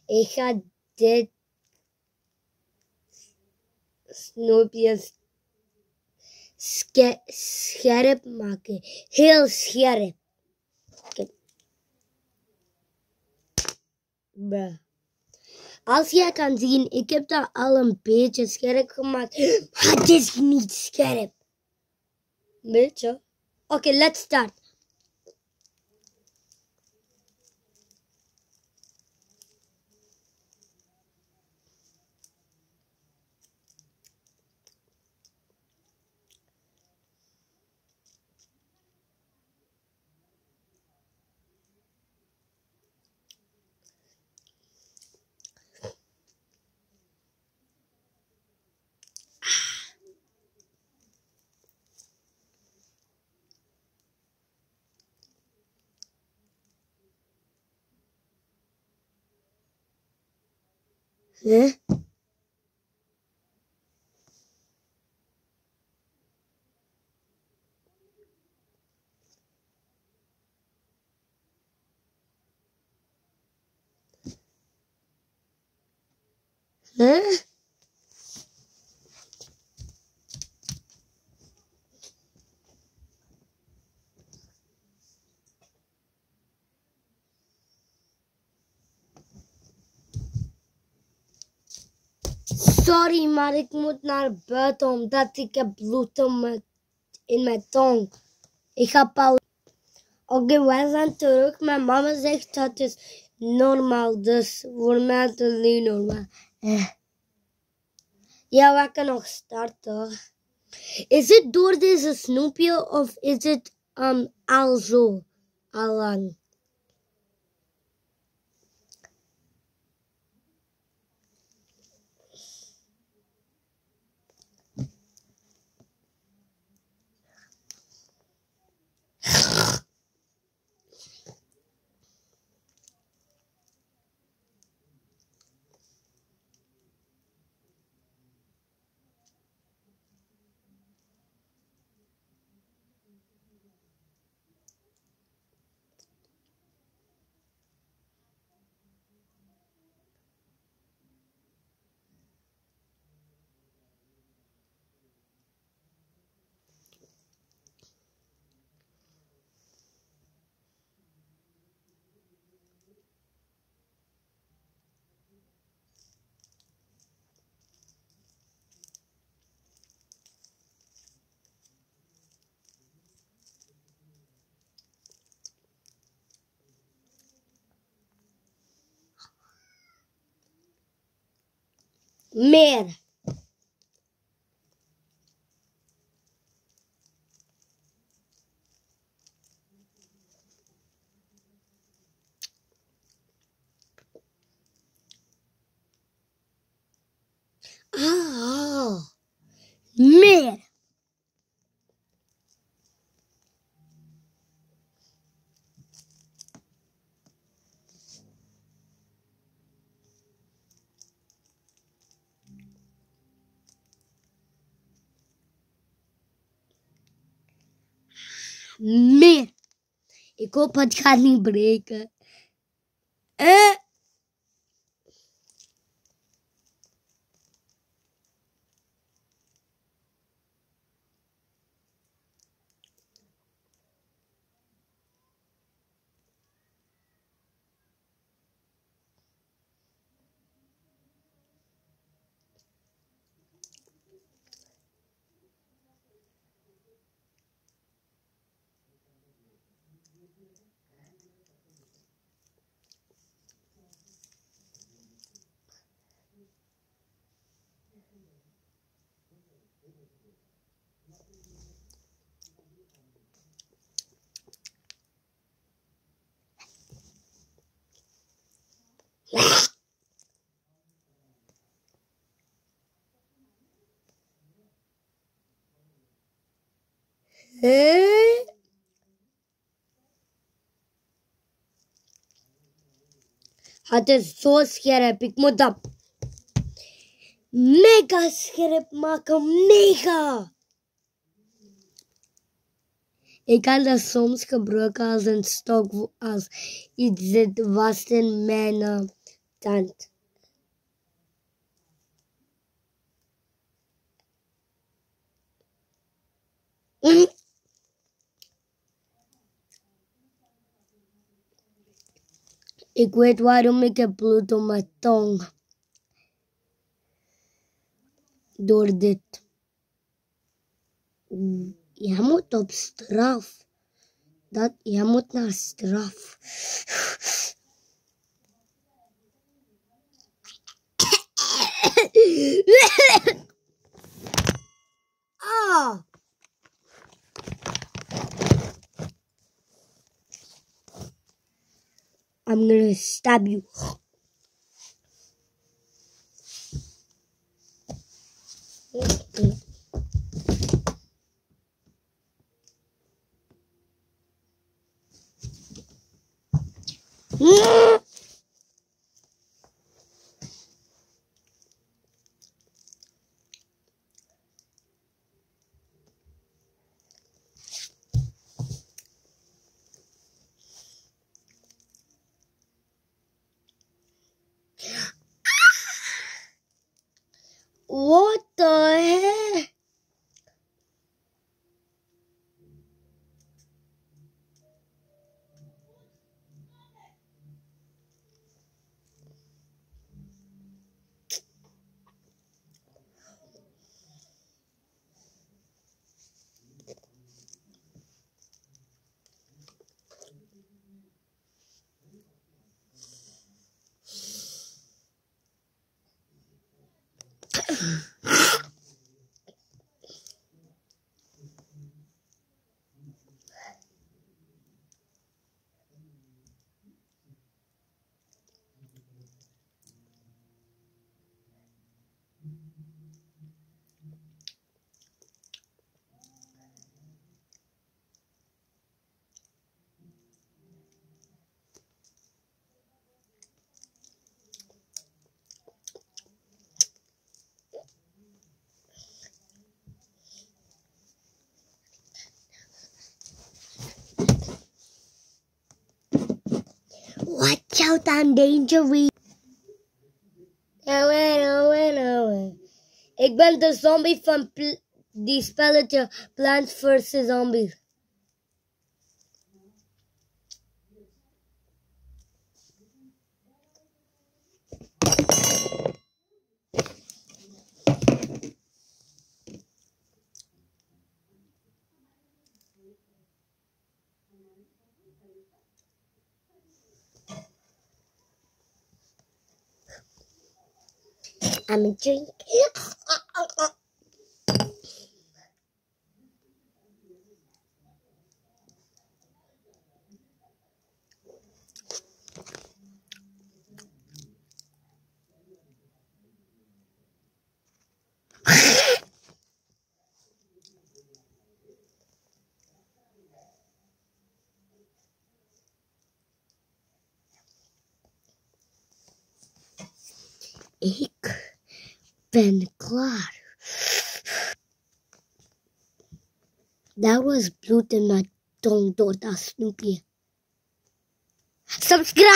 ik ga dit snoepje scherp maken. Heel scherp. Kijk. Bruh. Als jij kan zien, ik heb dat al een beetje scherp gemaakt. Maar het is niet scherp. Beetje. Oké, let's start. Huh? Huh? Sorry, maar ik moet naar buiten omdat ik heb bloed in mijn tong. Ik ga pauze. Oké, wij zijn terug. Mijn mama zegt dat is normaal, dus voor mij is het niet normaal. Ja, we kunnen nog starten. Is het door deze snoepje of is het al zo? Al lang? Meer. Ah, meer. Meer. Ik hoop het gaat niet breken. Het is zo scherp. Ik moet dat mega scherp maken. Mega. Ik kan dat soms gebruiken als een stok. Als iets zit vast in mijn tent. Ik weet waarom ik heb bloed op mijn tong. Door dit. Je moet op straf. Je moet naar straf. Ah! I'm gonna stab you. What the heck? Watch out, I'm dangerous. Ik ben de zombie van die spelletje Plants vs. Zombies. I'm a drink. Ik ben klaar. That was bloed in my tong door dat snoepje. Subscribe!